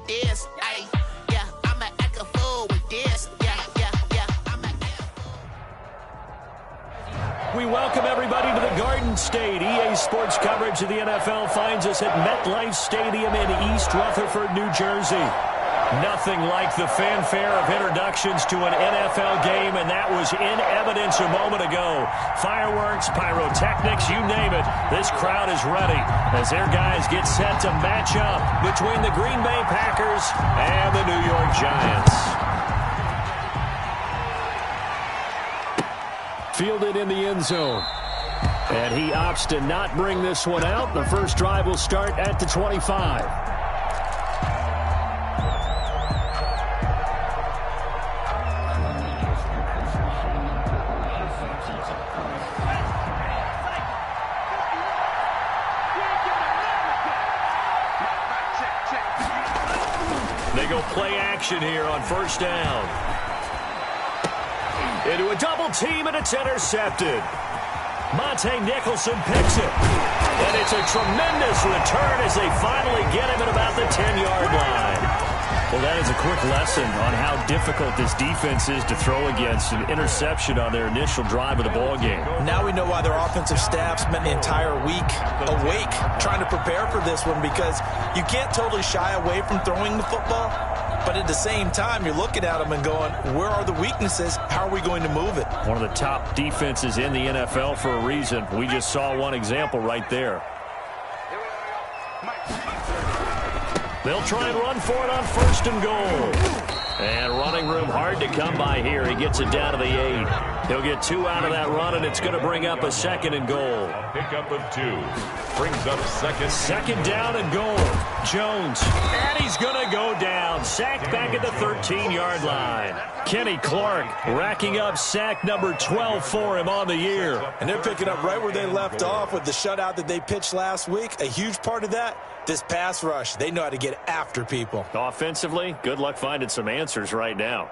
with this. Ay, yeah, I'ma act a fool with this. Yeah, yeah, yeah, I'ma We welcome everybody to the Garden State. EA Sports coverage of the NFL finds us at MetLife Stadium in East Rutherford, New Jersey. Nothing like the fanfare of introductions to an NFL game, and that was in evidence a moment ago. Fireworks, pyrotechnics, you name it. This crowd is ready as their guys get set to match up between the Green Bay Packers and the New York Giants. Fielded in the end zone. And he opts to not bring this one out. The first drive will start at the 25. They go play action here on first down. Into a double team, and it's intercepted. Monte Nicholson picks it. And it's a tremendous return as they finally get him at about the 10-yard line. Well, that is a quick lesson on how difficult this defense is to throw against. An interception on their initial drive of the ballgame. Now we know why their offensive staff spent the entire week awake trying to prepare for this one, because you can't totally shy away from throwing the football. But at the same time, you're looking at them and going, where are the weaknesses? How are we going to move it? One of the top defenses in the NFL for a reason. We just saw one example right there. They'll try and run for it on first and goal. And running room hard to come by here. He gets it down to the 8. He'll get 2 out of that run, and it's going to bring up a second and goal. Pickup of 2. Brings up second down and goal. Jones. And he's going to go down. Sacked back at the 13-yard line. Kenny Clark racking up sack number 12 for him on the year. And they're picking up right where they left off with the shutout that they pitched last week. A huge part of that, this pass rush. They know how to get after people. Offensively, good luck finding some answers right now.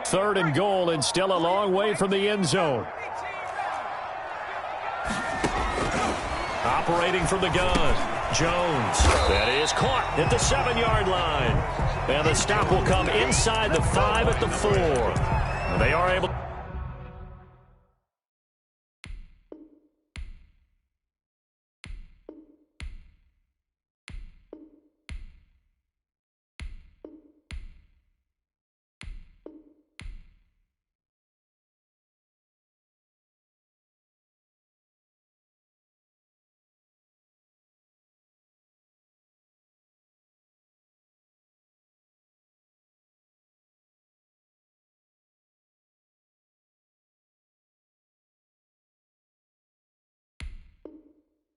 Third and goal, and still a long way from the end zone. Operating from the gun, Jones. That is caught at the 7-yard line. And the stop will come inside the 5 at the 4. They are able.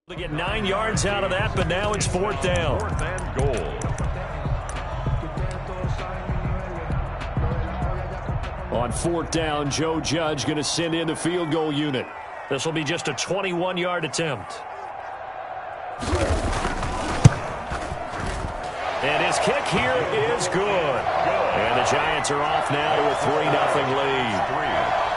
To get 9 yards out of that, but now it's 4th down. 4th and goal. On 4th down, Joe Judge going to send in the field goal unit. This will be just a 21-yard attempt. And his kick here is good. And the Giants are off now to a 3-0 lead.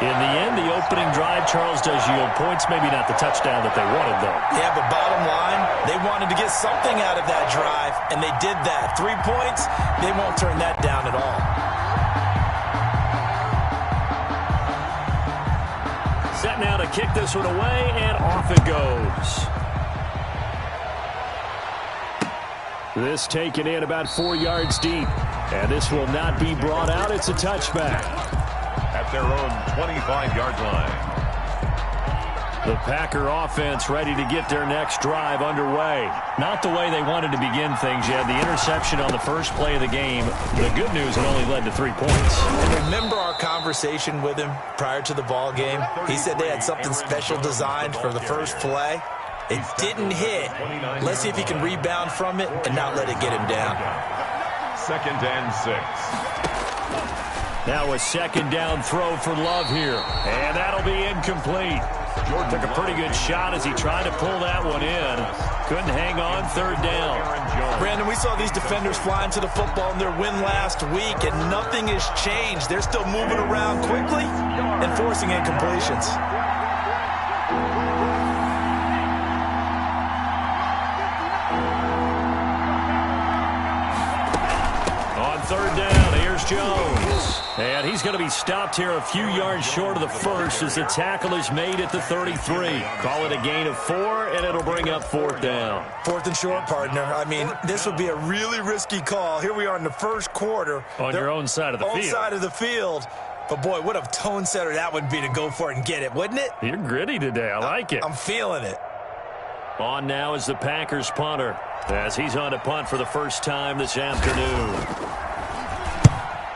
In the end, the opening drive, Charles, does yield points. Maybe not the touchdown that they wanted, though. Yeah, but bottom line, they wanted to get something out of that drive, and they did that. 3 points, they won't turn that down at all. Set now to kick this one away, and off it goes. This taken in about 4 yards deep. And this will not be brought out. It's a touchback. At their own 25-yard line. The Packer offense ready to get their next drive underway. Not the way they wanted to begin things yet. The interception on the first play of the game. The good news, it only led to 3 points. And remember our conversation with him prior to the ball game? He said they had something special designed for the first play. It didn't hit. Let's see if he can rebound from it and not let it get him down. 2nd and 6. Now a 2nd down throw for Love here. And that'll be incomplete. Jordan took a pretty good shot as he tried to pull that one in. Couldn't hang on. 3rd down. Brandon, we saw these defenders flying to the football in their win last week, and nothing has changed. They're still moving around quickly and forcing incompletions. On third down, here's Jones. And he's going to be stopped here a few yards short of the first as the tackle is made at the 33. Call it a gain of 4, and it'll bring up fourth down. Fourth and short, partner. I mean, this would be a really risky call. Here we are in the first quarter. On your own side of the field. Own side of the field. But, boy, what a tone setter that would be to go for it and get it, wouldn't it? You're gritty today. I like it. I'm feeling it. On now is the Packers punter as he's on to punt for the first time this afternoon.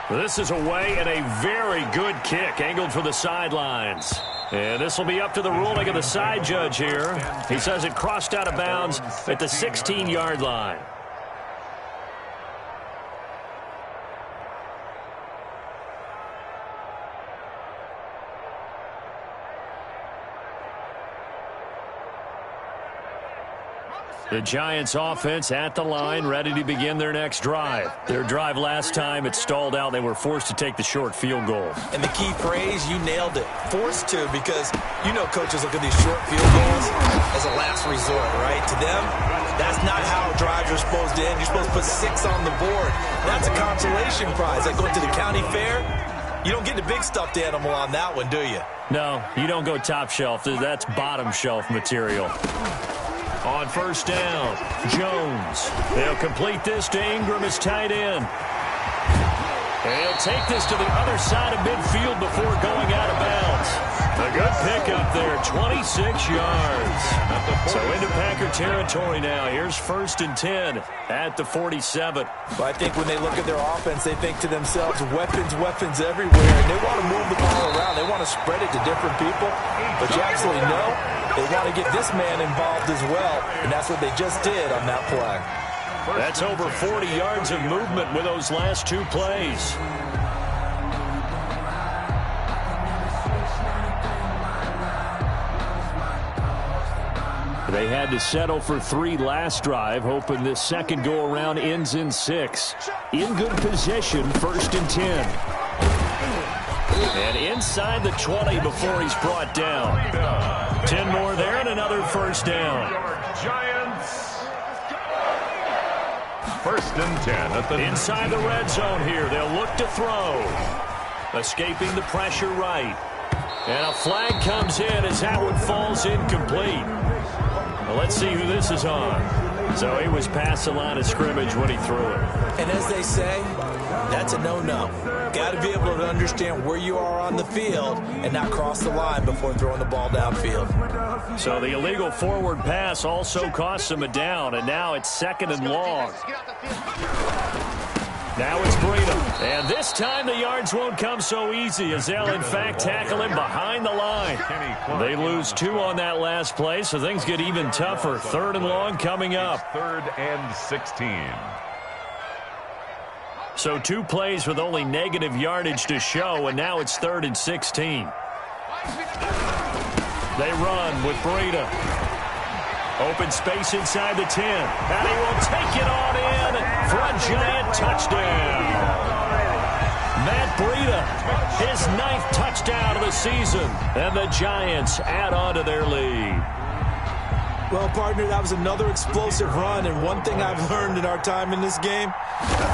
This is away and a very good kick angled for the sidelines. And this will be up to the ruling of the side judge here. He says it crossed out of bounds at the 16-yard line. The Giants offense at the line, ready to begin their next drive. Their drive last time, it stalled out. They were forced to take the short field goal. And the key phrase, you nailed it. Forced to, because you know coaches look at these short field goals as a last resort, right? To them, that's not how drives are supposed to end. You're supposed to put 6 on the board. That's a consolation prize. Like going to the county fair, you don't get the big stuffed animal on that one, do you? No, you don't go top shelf. That's bottom shelf material. On first down, Jones. They'll complete this to Ingram as tight end. He'll take this to the other side of midfield before going out of bounds. A good pickup there, 26 yards. So into Packer territory now. Here's 1st and 10 at the 47. But I think when they look at their offense, they think to themselves, weapons, weapons everywhere. And they want to move the ball around. They want to spread it to different people. But you actually know they want to get this man involved as well. And that's what they just did on that play. That's over 40 yards of movement with those last 2 plays. They had to settle for 3 last drive, hoping this second go-around ends in 6. In good position, 1st and 10. And inside the 20 before he's brought down. 10 more there and another first down. Giants. 1st and 10 at the inside the red zone here. They'll look to throw. Escaping the pressure right. And a flag comes in as that one falls incomplete. Well, let's see who this is on. So he was past the line of scrimmage when he threw it. And as they say, that's a no-no. Got to be able to understand where you are on the field and not cross the line before throwing the ball downfield. So the illegal forward pass also cost him a down, and now it's 2nd and long. Now it's Breida. And this time the yards won't come so easy as they'll, in fact, tackle him behind the line. They lose 2 on that last play, so things get even tougher. 3rd and long coming up. 3rd and 16. So 2 plays with only negative yardage to show, and now it's 3rd and 16. They run with Breida. Open space inside the 10. And he will take it on in for a Giant touchdown. Matt Breida, his 9th touchdown of the season. And the Giants add on to their lead. Well, partner, that was another explosive run, and one thing I've learned in our time in this game,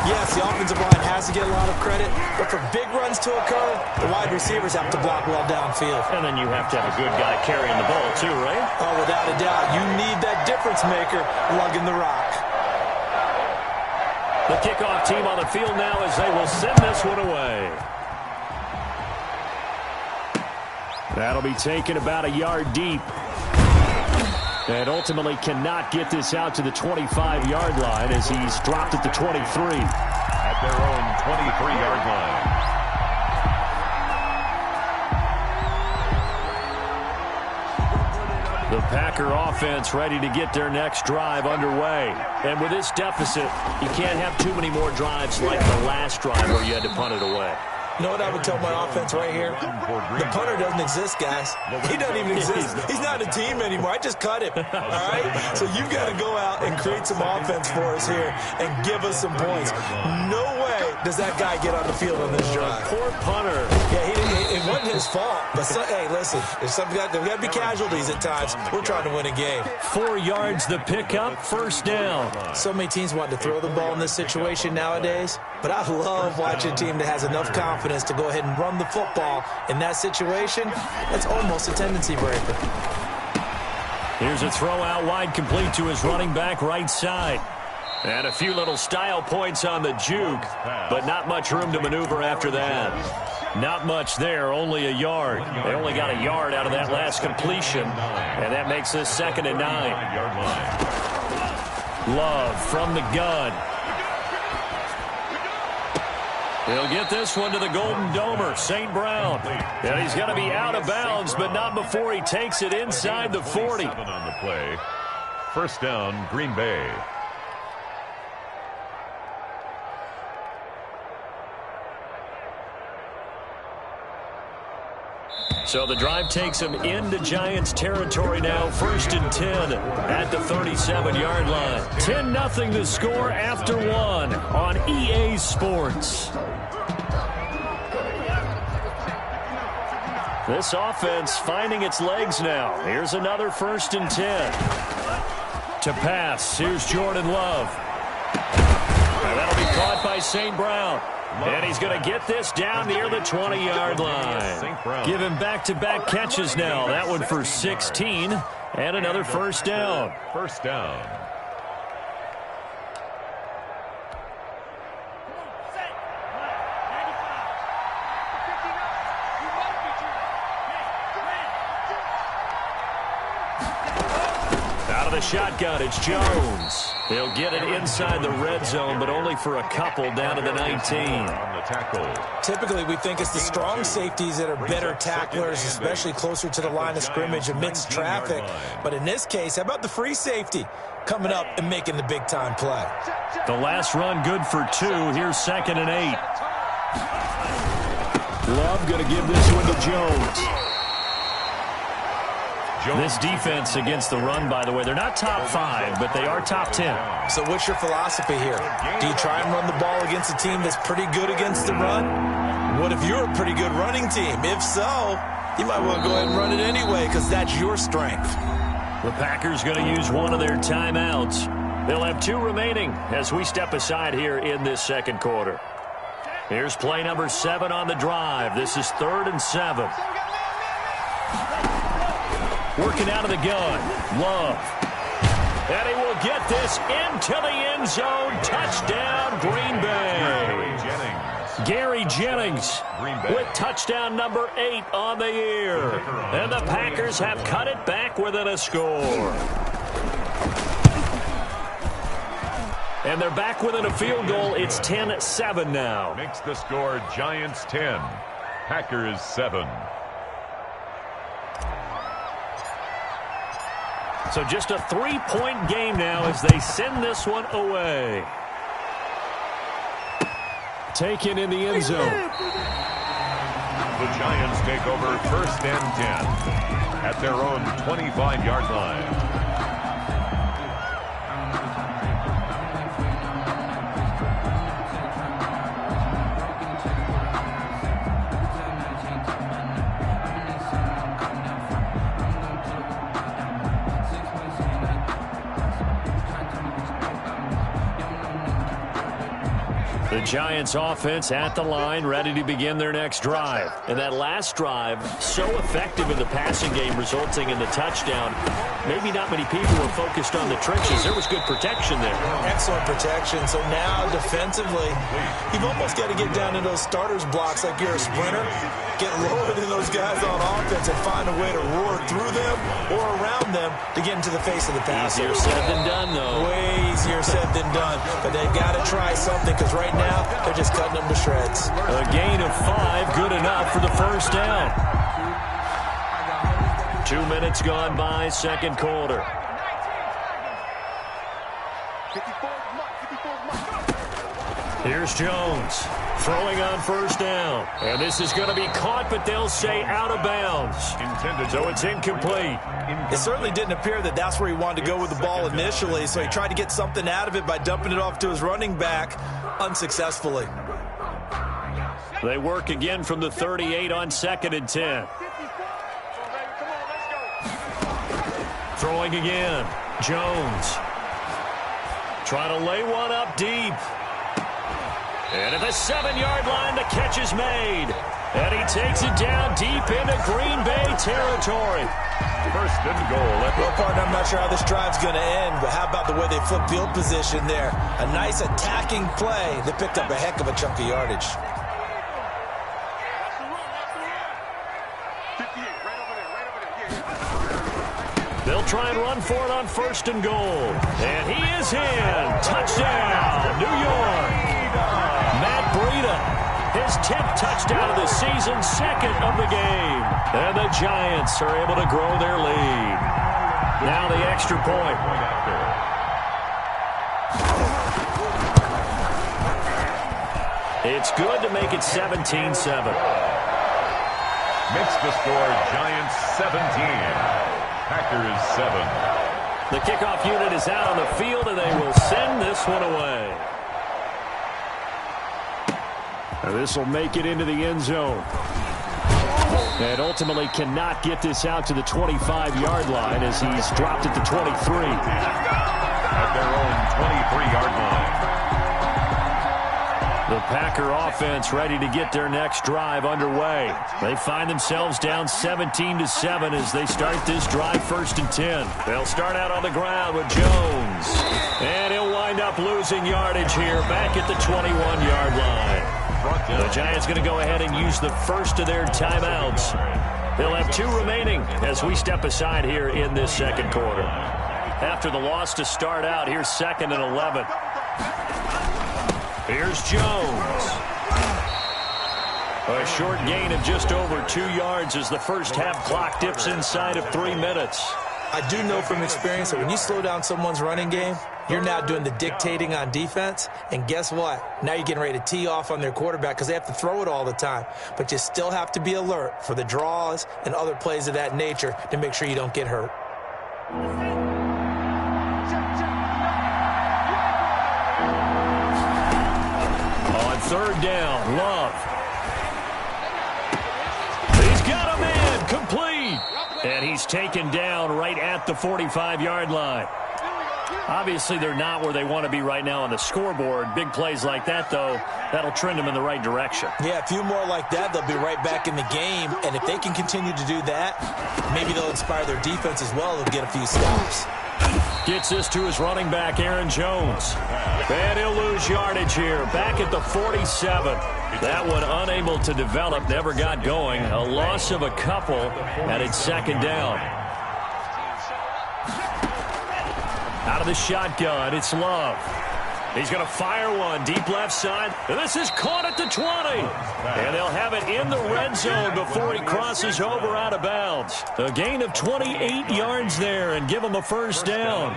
yes, the offensive line has to get a lot of credit, but for big runs to occur, the wide receivers have to block well downfield. And then you have to have a good guy carrying the ball too, right? Oh, without a doubt. You need that difference maker lugging the rock. The kickoff team on the field now as they will send this one away. That'll be taken about a yard deep. And ultimately cannot get this out to the 25-yard line as he's dropped at the 23. At their own 23-yard line. The Packer offense ready to get their next drive underway. And with this deficit, you can't have too many more drives like the last drive where you had to punt it away. You know what I would tell my offense right here? The punter doesn't exist, guys. He doesn't even exist. He's not a team anymore. I just cut him, all right? So you've got to go out and create some offense for us here and give us some points. No way does that guy get on the field on this drive. Poor punter. Yeah, it wasn't his his fault. But, hey, listen, there's got to be casualties at times. We're trying to win a game. 4 yards the pickup, first down. So many teams want to throw the ball in this situation nowadays, but I love watching a team that has enough confidence to go ahead and run the football in that situation. That's almost a tendency breaker. Here's a throw out wide, complete to his running back right side. And a few little style points on the juke, but not much room to maneuver after that. Not much there, only a yard. They only got a yard out of that last completion, and that makes this 2nd and 9. Love from the gun. He'll get this one to the Golden Domer, St. Brown. And he's going to be out of bounds, but not before he takes it inside the 40. On the play. First down, Green Bay. So the drive takes him into Giants territory now. 1st and 10 at the 37-yard line. 10-0 the score after 1 on EA Sports. This offense finding its legs now. Here's another 1st and 10. To pass, here's Jordan Love. And that'll be caught by St. Brown. And he's going to get this down near the 20-yard line. Give him back-to-back catches now. That one for 16 and another first down. First down. Out of the shotgun, it's Jones. He'll get it inside the red zone, but only for a couple down to the 19. On the tackle. Typically, we think it's the strong safeties that are better tacklers, especially closer to the line of scrimmage amidst traffic. But in this case, how about the free safety coming up and making the big-time play? The last run good for 2. Here's 2nd and 8. Love going to give this one to Jones. This defense against the run, by the way, they're not top 5, but they are top 10. So what's your philosophy here? Do you try and run the ball against a team that's pretty good against the run? What if you're a pretty good running team? If so, you might want to go ahead and run it anyway because that's your strength. The Packers going to use one of their timeouts. They'll have 2 remaining as we step aside here in this 2nd quarter. Here's play number 7 on the drive. This is 3rd and 7. Working out of the gun, Love. And he will get this into the end zone. Touchdown, Green Bay. Gary Jennings with touchdown number 8 on the year. And the Packers have cut it back within a score. And they're back within a field goal. It's 10-7 now. Makes the score Giants 10, Packers 7. So just a 3-point game now as they send this one away. Taken in the end zone. The Giants take over 1st and 10 at their own 25-yard line. The Giants offense at the line, ready to begin their next drive. And that last drive, so effective in the passing game, resulting in the touchdown. Maybe not many people were focused on the trenches. There was good protection there. Excellent protection. So now, defensively, you've almost got to get down to those starters blocks like you're a sprinter. Get lower than those guys on offense and find a way to roar through them or around them to get into the face of the passer. Easier said than done, though. Way easier said than done. But they've got to try something because right now they're just cutting them to shreds. A gain of 5, good enough for the first down. 2 minutes gone by, 2nd quarter. Here's Jones throwing on first down. And this is going to be caught, but they'll say out of bounds. So it's incomplete. It certainly didn't appear that that's where he wanted to go with the ball initially, so he tried to get something out of it by dumping it off to his running back unsuccessfully. They work again from the 38 on 2nd and 10. Throwing again. Jones. Trying to lay one up deep. And at the 7-yard line, the catch is made. And he takes it down deep into Green Bay territory. First and goal. Well, partner, I'm not sure how this drive's going to end, but how about the way they flip field position there? A nice attacking play that picked up a heck of a chunk of yardage. They'll try and run for it on 1st and goal. And he is in. Touchdown, New York. Matt Breida, his 10th touchdown of the season, 2nd of the game. And the Giants are able to grow their lead. Now the extra point. It's good to make it 17-7. Makes the score Giants 17. Packers 7. The kickoff unit is out on the field, and they will send this one away. This will make it into the end zone. And ultimately cannot get this out to the 25-yard line as he's dropped at the 23. At their own 23-yard line. The Packer offense ready to get their next drive underway. They find themselves down 17-7 as they start this drive 1st and 10. They'll start out on the ground with Jones. And he'll wind up losing yardage here back at the 21-yard line. The Giants going to go ahead and use the first of their timeouts. They'll have 2 remaining as we step aside here in this 2nd quarter. After the loss to start out, here's 2nd and 11. Here's Jones. A short gain of just over 2 yards as the first half clock dips inside of 3 minutes. I do know from experience that when you slow down someone's running game, you're now doing the dictating on defense. And guess what? Now you're getting ready to tee off on their quarterback because they have to throw it all the time. But you still have to be alert for the draws and other plays of that nature to make sure you don't get hurt. On 3rd down, Love. He's got a man, complete. And he's taken down right at the 45-yard line. Obviously, they're not where they want to be right now on the scoreboard. Big plays like that, though, that'll trend them in the right direction. Yeah, a few more like that, they'll be right back in the game. And if they can continue to do that, maybe they'll inspire their defense as well. They'll get a few stops. Gets this to his running back, Aaron Jones. And he'll lose yardage here, back at the 47. That one unable to develop, never got going. A loss of a couple, and it's 2nd down. Out of the shotgun, it's Love. He's going to fire one deep left side. And this is caught at the 20. And they'll have it in the red zone before he crosses over out of bounds. A gain of 28 yards there and give him a first down.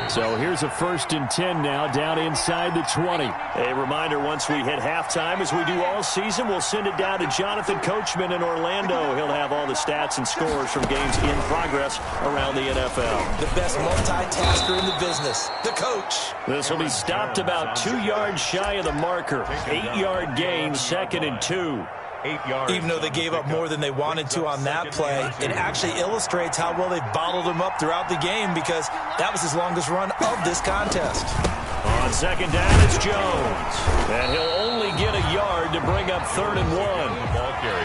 So here's a 1st and 10 now down inside the 20. A reminder, once we hit halftime, as we do all season, we'll send it down to Jonathan Coachman in Orlando. He'll have all the stats and scores from games in progress around the NFL. The best multitasker in the business, the coach. This will be stopped about 2 yards shy of the marker. 8-yard gain, 2nd and 2. 8 yards. Even though they gave up more than they wanted to on that play, it actually illustrates how well they bottled him up throughout the game because that was his longest run of this contest. On 2nd down, it's Jones. And he'll only get a yard to bring up 3rd and 1.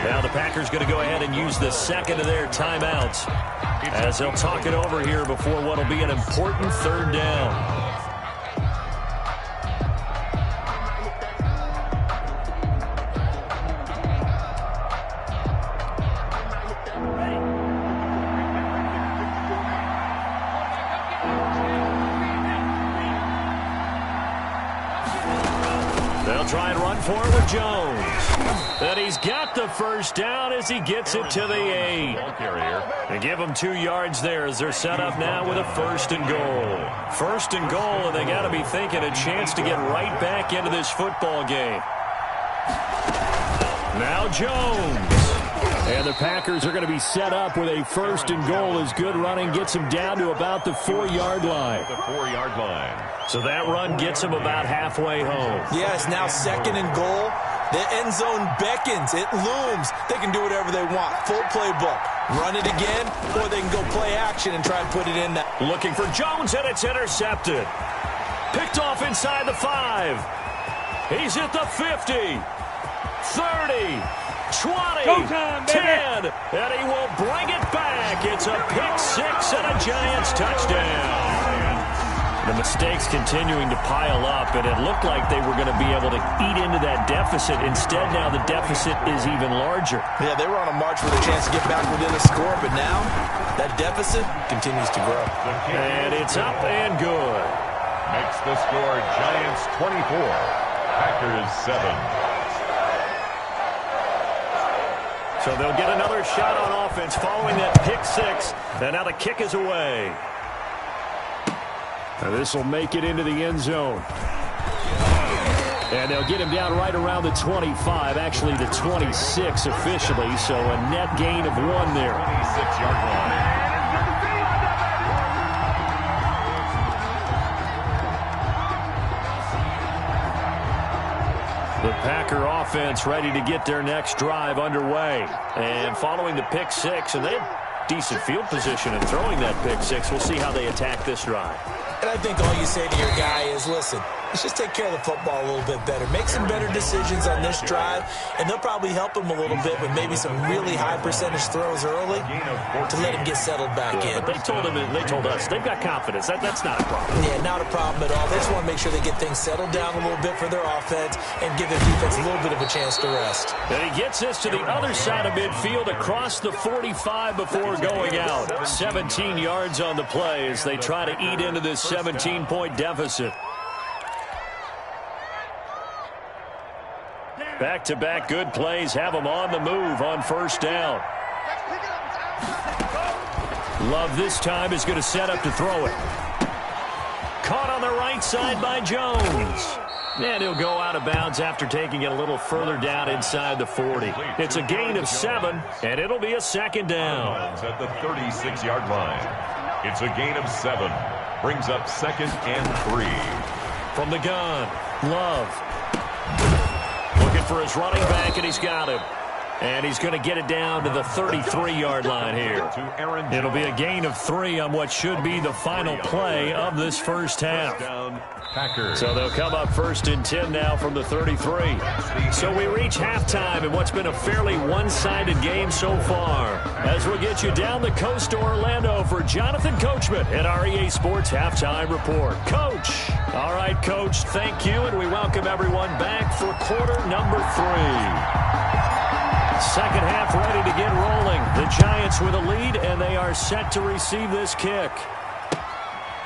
Now the Packers going to go ahead and use the 2nd of their timeouts as they'll talk it over here before what will be an important 3rd down. They'll try and run for it with Jones. And he's got the first down as he gets it to the 8. They give him 2 yards there as they're set up now with a 1st and goal. 1st and goal, and they got to be thinking a chance to get right back into this football game. Now Jones. And the Packers are going to be set up with a 1st and goal as good running gets them down to about the 4-yard line. The 4-yard line. So that run gets them about halfway home. Yeah, it's now 2nd and goal. The end zone beckons. It looms. They can do whatever they want. Full playbook. Run it again, or they can go play action and try and put it in that. Looking for Jones, and it's intercepted. Picked off inside the 5. He's at the 50, 30, 20, 10, and he will bring it back. It's a pick 6 and a Giants touchdown. The mistakes continuing to pile up, and it looked like they were going to be able to eat into that deficit. Instead, now the deficit is even larger. Yeah, they were on a march with a chance to get back within a score, but now that deficit continues to grow. And it's up and good. Makes the score Giants 24, Packers 7. So they'll get another shot on offense following that pick 6, and now the kick is away. This will make it into the end zone. And they'll get him down right around the 25, actually the 26 officially, so a net gain of 1 there. 26-yard line. The Packer offense ready to get their next drive underway. And following the pick 6, and they have decent field position in throwing that pick 6. We'll see how they attack this drive. And I think all you say to your guy is, listen, let's just take care of the football a little bit better. Make some better decisions on this drive, and they'll probably help him a little bit with maybe some really high percentage throws early to let him get settled back in. But they told us, they've got confidence. That's not a problem. Yeah, not a problem at all. They just want to make sure they get things settled down a little bit for their offense and give their defense a little bit of a chance to rest. And he gets this to the other side of midfield across the 45 before going out. 17 yards on the play as they try to eat into this 17-point deficit. Back-to-back good plays have them on the move on first down. Love this time is going to set up to throw it. Caught on the right side by Jones. And he'll go out of bounds after taking it a little further down inside the 40. It's a gain of 7, and it'll be a second down. At the 36-yard line. It's a gain of 7. Brings up 2nd and 3. From the gun, Love. Looking for his running back, and he's got him. And he's going to get it down to the 33-yard line here. It'll be a gain of 3 on what should be the final play of this first half. So they'll come up 1st and 10 now from the 33. So we reach halftime in what's been a fairly one-sided game so far. As we'll get you down the coast to Orlando for Jonathan Coachman at our EA Sports Halftime Report. Coach. All right, Coach, thank you, and we welcome everyone back for quarter number 3. Second half ready to get rolling. The Giants with a lead, and they are set to receive this kick.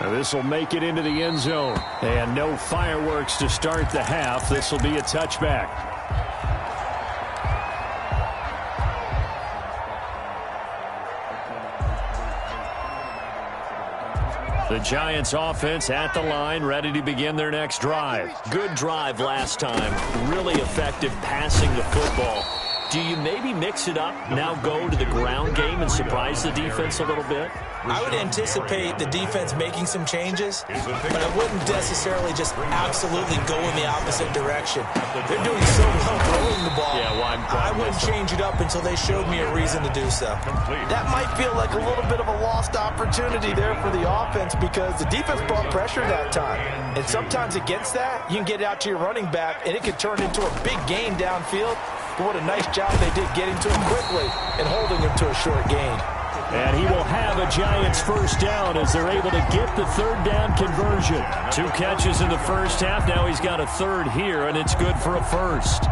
This will make it into the end zone. And no fireworks to start the half. This will be a touchback. The Giants offense at the line, ready to begin their next drive. Good drive last time. Really effective passing the football. Do you maybe mix it up, now go to the ground game and surprise the defense a little bit? I would anticipate the defense making some changes, but I wouldn't necessarily just absolutely go in the opposite direction. They're doing so well throwing the ball. I wouldn't change it up until they showed me a reason to do so. That might feel like a little bit of a lost opportunity there for the offense because the defense brought pressure that time. And sometimes against that, you can get out to your running back, and it could turn into a big gain downfield. But what a nice job they did getting to him quickly and holding him to a short gain. And he will have a Giants first down as they're able to get the third down conversion. 2 catches in the first half. Now he's got a third here, and it's good for a first.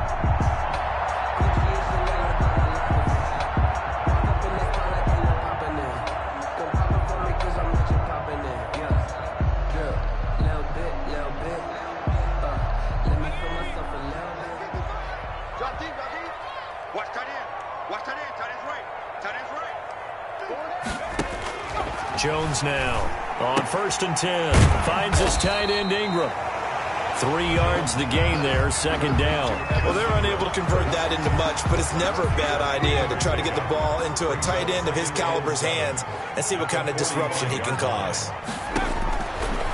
Jones now on 1st and 10. Finds his tight end Ingram. 3 yards the gain there, second down. Well, they're unable to convert that into much, but it's never a bad idea to try to get the ball into a tight end of his caliber's hands and see what kind of disruption he can cause.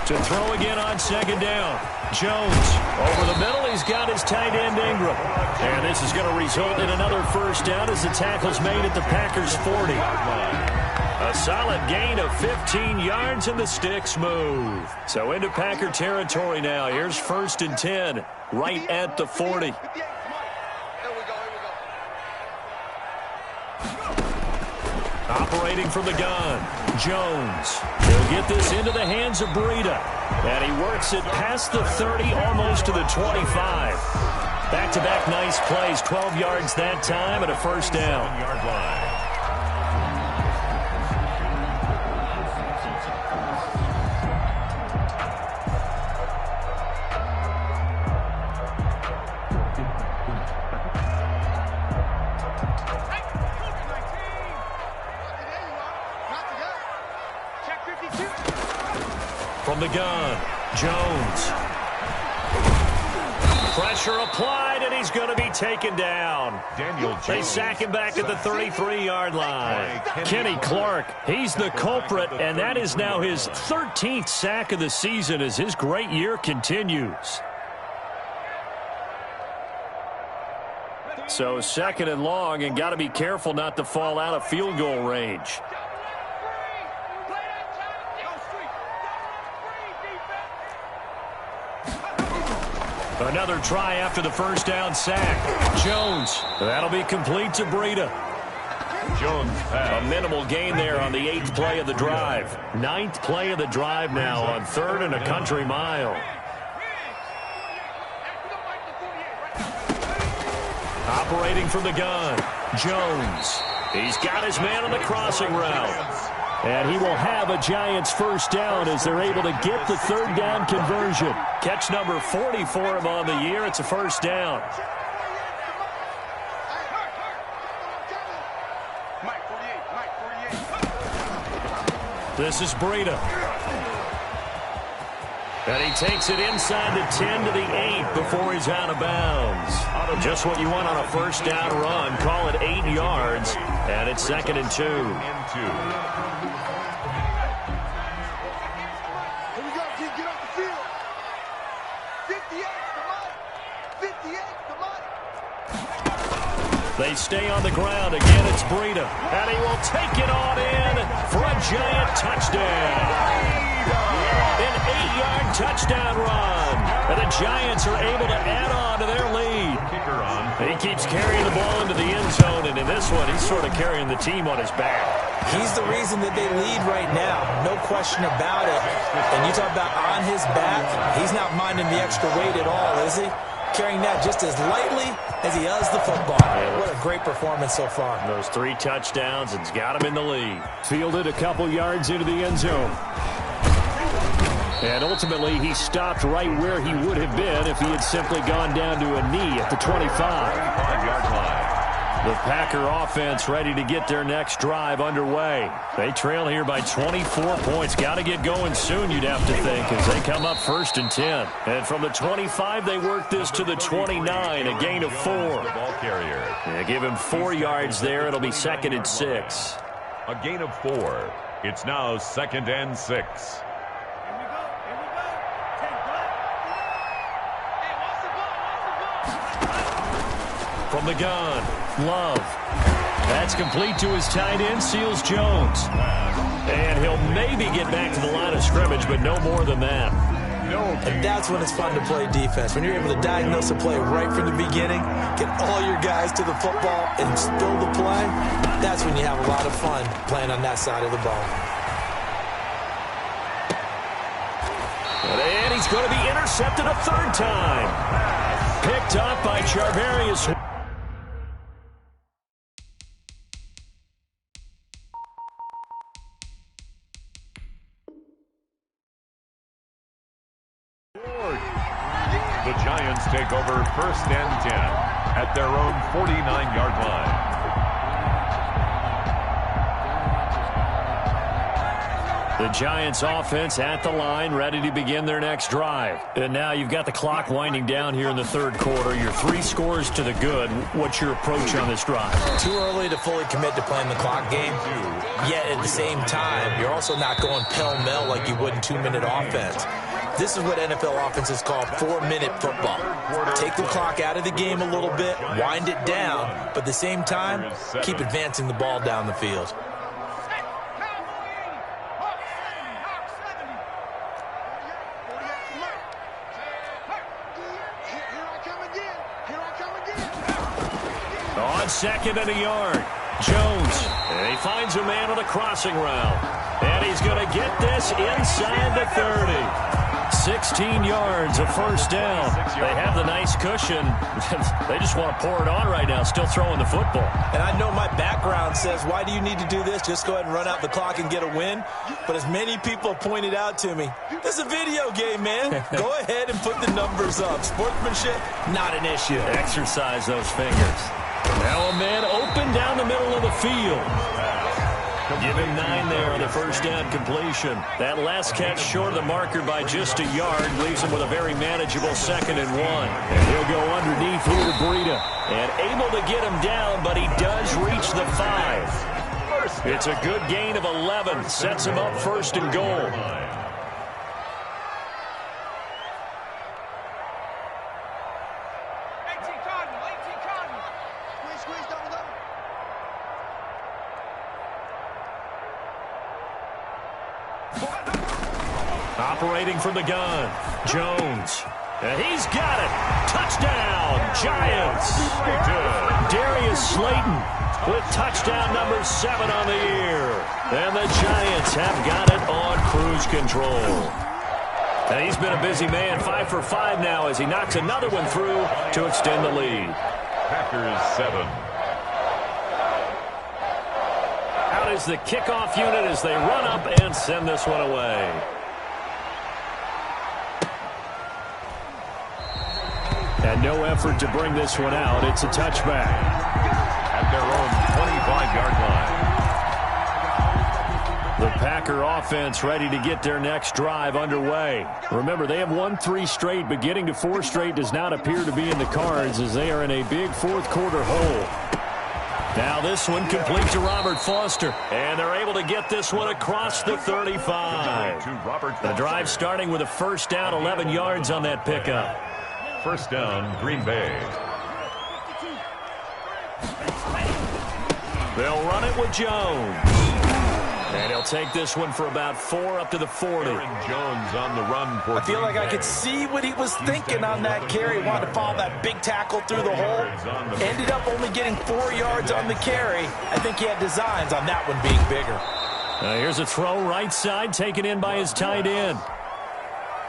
To throw again on second down. Jones over the middle. He's got his tight end Ingram. And this is going to result in another first down as the tackle's made at the Packers' 40. A solid gain of 15 yards and the sticks move. So into Packer territory now. Here's 1st and 10 right at the 40. Operating from the gun, Jones. He'll get this into the hands of Breida. And he works it past the 30, almost to the 25. Back-to-back nice plays, 12 yards that time and a first down. Yard line. From the gun, Jones. Pressure applied, and he's going to be taken down. They sack him back at the 33-yard line. Kenny Clark, he's the culprit, and that is now his 13th sack of the season as his great year continues. So 2nd and long, and got to be careful not to fall out of field goal range. Another try after the first down sack. Jones. That'll be complete to Breida. Jones pass. A minimal gain there on the 8th play of the drive. 9th play of the drive now on 3rd and a country mile. Operating from the gun. Jones. He's got his man on the crossing route. And he will have a Giants first down as they're able to get the 3rd down conversion. Catch number 40 for him on the year. It's a first down. This is Breida. And he takes it inside the 10 to the 8 before he's out of bounds. Just what you want on a first down run. Call it 8 yards. And it's 2nd and 2. They stay on the ground. Again, it's Breida. And he will take it on in for a Giant touchdown. An 8-yard touchdown run. And the Giants are able to add on to their lead. He keeps carrying the ball into the end zone, and in this one, he's sort of carrying the team on his back. He's the reason that they lead right now. No question about it. And you talk about on his back, he's not minding the extra weight at all, is he? Carrying that just as lightly as he does the football. What a great performance so far. Those 3 touchdowns, it's got him in the lead. Fielded a couple yards into the end zone. And ultimately, he stopped right where he would have been if he had simply gone down to a knee at the 25-yard line. The Packer offense ready to get their next drive underway. They trail here by 24 points. Got to get going soon, you'd have to think, as they come up 1st and 10. And from the 25, they work this to the 29, a gain of 4. Yeah, give him 4 yards there. It'll be 2nd and 6. A gain of 4. It's now 2nd and 6. From the gun, Love. That's complete to his tight end, Seals Jones. And he'll maybe get back to the line of scrimmage, but no more than that. And that's when it's fun to play defense. When you're able to diagnose a play right from the beginning, get all your guys to the football and spill the play, that's when you have a lot of fun playing on that side of the ball. And he's going to be intercepted a 3rd time. Picked up by Charvarius. The Giants take over 1st and 10 at their own 49-yard line. The Giants offense at the line, ready to begin their next drive. And now you've got the clock winding down here in the third quarter. You're 3 scores to the good. What's your approach on this drive? Too early to fully commit to playing the clock game. Yet at the same time, you're also not going pell-mell like you would in 2-minute offense. This is what NFL offenses call 4-minute football. Take the clock out of the game a little bit, wind it down, but at the same time, keep advancing the ball down the field. On second and a yard, Jones. And he finds a man on a crossing route. And he's going to get this inside the 30. 16 yards, a first down. They have the nice cushion. They just want to pour it on right now, still throwing the football. And I know my background says, why do you need to do this? Just go ahead and run out the clock and get a win. But as many people have pointed out to me, this is a video game, man. Go ahead and put the numbers up. Sportsmanship, not an issue. Exercise those fingers. Now a man open down the middle of the field. Give him 9 there on the first down completion. That last catch short of the marker by just a yard leaves him with a very manageable 2nd and 1. And he'll go underneath here to Breida. And able to get him down, but he does reach the 5. It's a good gain of 11. Sets him up 1st and goal. Operating from the gun, Jones. And he's got it. Touchdown, Giants. Darius Slayton with touchdown number 7 on the year. And the Giants have got it on cruise control. And he's been a busy man, 5 for 5 now as he knocks another one through to extend the lead. Packers 7. Out is the kickoff unit as they run up and send this one away. And no effort to bring this one out. It's a touchback. At their own 25-yard line. The Packer offense ready to get their next drive underway. Remember, they have won 3 straight, but getting to 4 straight does not appear to be in the cards as they are in a big fourth quarter hole. Now this one complete to Robert Foster. And they're able to get this one across the 35. The drive starting with a first down, 11 yards on that pickup. First down, Green Bay. They'll run it with Jones. And he'll take this one for about 4 up to the 40. Aaron Jones on the run for I feel like I could see what he was thinking on that carry. Wanted to follow that big tackle through the hole. Ended up only getting 4 yards on the carry. I think he had designs on that one being bigger. Here's a throw right side taken in by his tight end.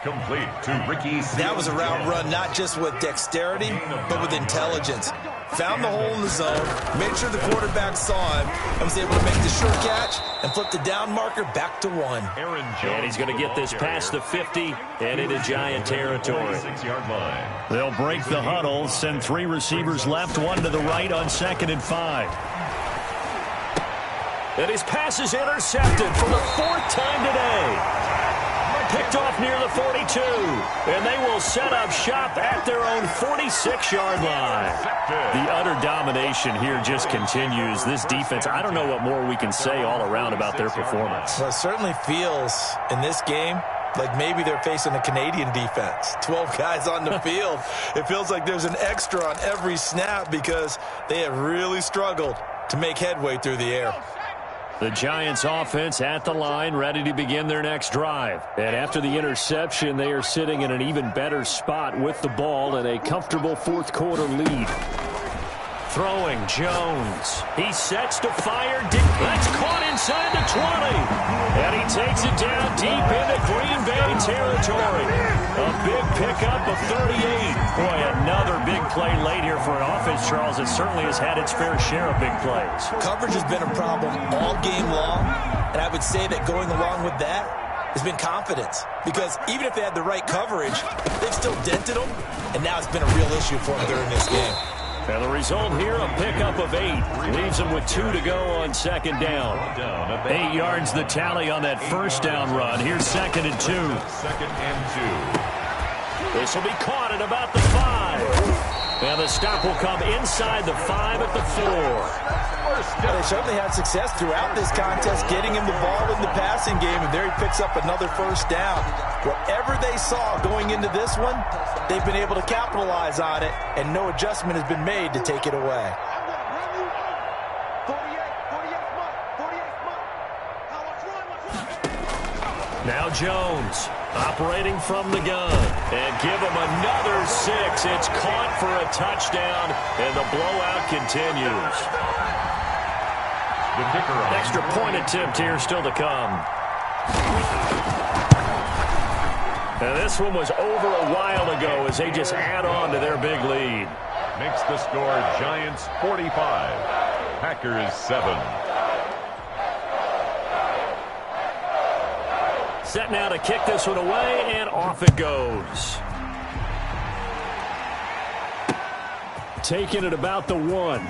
Complete to Ricky. That was a route run, not just with dexterity, but with intelligence. Found the hole in the zone, made sure the quarterback saw him, and was able to make the sure catch and flip the down marker back to 1. Aaron Jones. And he's going to get this past the 50 and into Giant territory. 6-yard line. They'll break the huddle, send 3 receivers left, 1 to the right on 2nd and 5. And his pass is intercepted for the 4th time today. Picked off near the 42, and they will set up shop at their own 46-yard line. The utter domination here just continues. This defense, I don't know what more we can say all around about their performance. Well, it certainly feels in this game like maybe they're facing a Canadian defense. 12 guys on the field. It feels like there's an extra on every snap because they have really struggled to make headway through the air. The Giants offense at the line, ready to begin their next drive. And after the interception, they are sitting in an even better spot with the ball and a comfortable fourth quarter lead. Throwing, Jones. He sets to fire. That's caught inside the 20. And he takes it down deep into Green Bay territory. A big pickup of 38. Boy, another big play late here for an offense, Charles. It certainly has had its fair share of big plays. Coverage has been a problem all game long. And I would say that going along with that has been confidence. Because even if they had the right coverage, they've still dented them. And now it's been a real issue for them during this game. And the result here, a pickup of 8. Leaves them with 2 to go on second down. 8 yards the tally on that first down run. Here's 2nd and 2. 2nd and 2. This will be caught at about the 5. And the stop will come inside the 5 at the 4. They certainly had success throughout this contest getting him the ball in the passing game, and there he picks up another first down. Whatever they saw going into this one, they've been able to capitalize on it, and no adjustment has been made to take it away. Now Jones operating from the gun, and give him another 6. It's caught for a touchdown, and the blowout continues. Extra point attempt here still to come. And this one was over a while ago as they just add on to their big lead. Makes the score Giants 45, Packers 7. Set now to kick this one away, and off it goes. Taking it about the 1.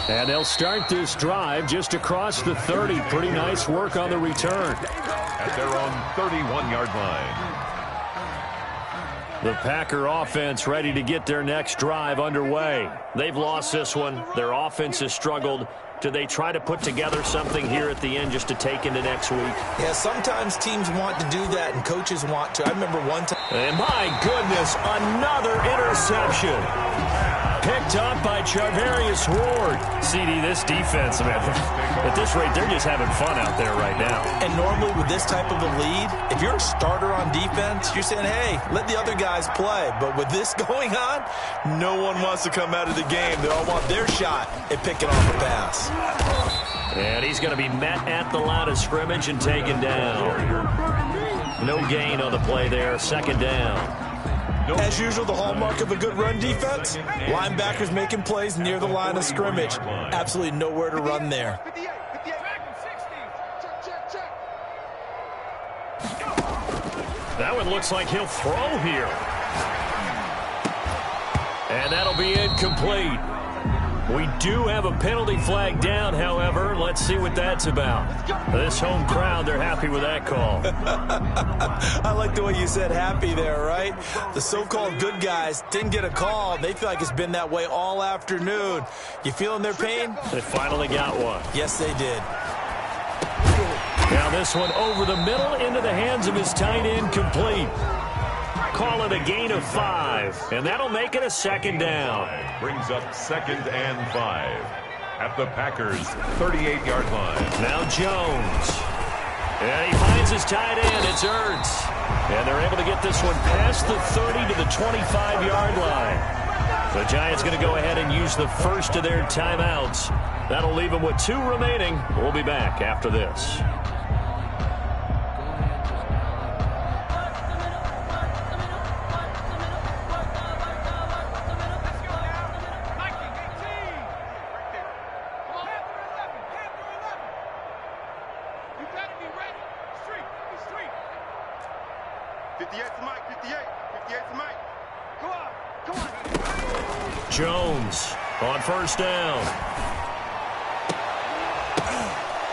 And they'll start this drive just across the 30. Pretty nice work on the return. At their own 31-yard line. The Packer offense ready to get their next drive underway. They've lost this one. Their offense has struggled. Do they try to put together something here at the end just to take into next week? Yeah, sometimes teams want to do that and coaches want to. I remember one time. And my goodness, another interception. Picked up by Charvarius Ward. CD, this defense, man, at this rate, they're just having fun out there right now. And normally with this type of a lead, if you're a starter on defense, you're saying, hey, let the other guys play. But with this going on, no one wants to come out of the game. They all want their shot at picking off a pass. And he's going to be met at the line of scrimmage and taken down. No gain on the play there, 2nd down. As usual, the hallmark of a good run defense, linebackers making plays near the line of scrimmage. Absolutely nowhere to run there. That one looks like he'll throw here. And that'll be incomplete. We do have a penalty flag down, however. Let's see what that's about. This home crowd, they're happy with that call. I like the way you said happy there, right? The so-called good guys didn't get a call. They feel like it's been that way all afternoon. You feeling their pain? They finally got one. Yes, they did. Now this one over the middle into the hands of his tight end, complete. Call it a gain of 5, and that'll make it a 2nd down. Brings up 2nd and 5 at the Packers' 38-yard line. Now Jones. And he finds his tight end. It's Ertz. And they're able to get this one past the 30 to the 25-yard line. The Giants going to go ahead and use the first of their timeouts. That'll leave them with 2 remaining. We'll be back after this. Jones on first down.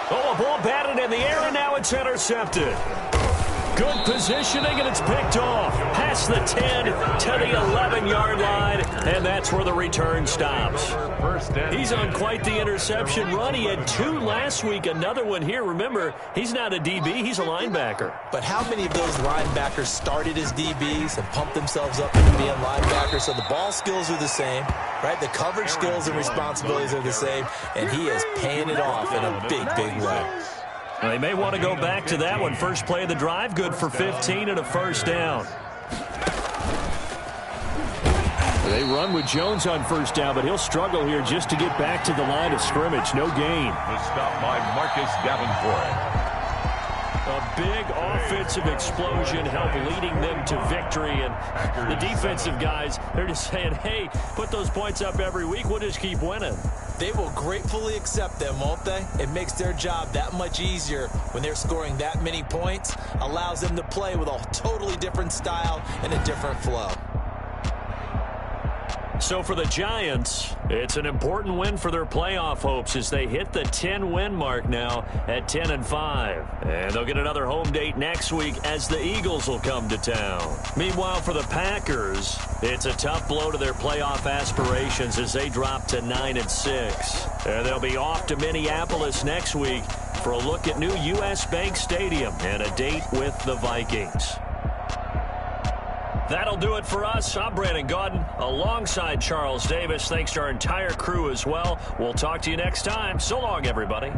Oh, a ball batted in the air, and now it's intercepted. Good positioning, and it's picked off. Past the 10 to the 11-yard line, and that's where the return stops. He's on quite the interception run. He had 2 last week, another one here. Remember, he's not a DB, he's a linebacker. But how many of those linebackers started as DBs and pumped themselves up into being linebackers? So the ball skills are the same, right? The coverage skills and responsibilities are the same, and he is paying it off in a big, big way. They may want to go back to that one. First play of the drive, good for 15 and a first down. They run with Jones on first down, but he'll struggle here just to get back to the line of scrimmage. No gain. The stop by Marcus Davenport. A big offensive explosion helped leading them to victory. And the defensive guys, they're just saying, hey, put those points up every week. We'll just keep winning. They will gratefully accept them, won't they? It makes their job that much easier when they're scoring that many points. Allows them to play with a totally different style and a different flow. So for the Giants, it's an important win for their playoff hopes as they hit the 10-win mark now at 10-5. And they'll get another home date next week as the Eagles will come to town. Meanwhile, for the Packers, it's a tough blow to their playoff aspirations as they drop to 9-6. And they'll be off to Minneapolis next week for a look at new U.S. Bank Stadium and a date with the Vikings. That'll do it for us. I'm Brandon Gaudin alongside Charles Davis. Thanks to our entire crew as well. We'll talk to you next time. So long, everybody.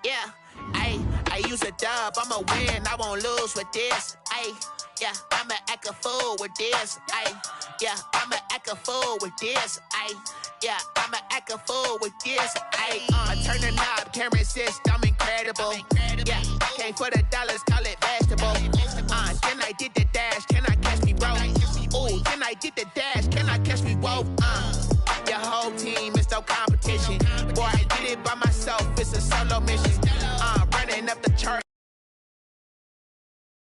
Yeah, I use a dub, I'ma win, I won't lose with this. Yeah, I'ma act a fool with this. Yeah, I'ma act a fool with this. Yeah, I'ma act a fool with this. Turn the knob, camera assist, I'm incredible. Yeah, came for the dollars, call it vegetable. Then I did the dash, can I catch me, bro? Ooh, then I did the dash, can I catch me, whoa? Your whole team is no competition. Boy, I did it by myself, it's a solo mission. Running up the chart.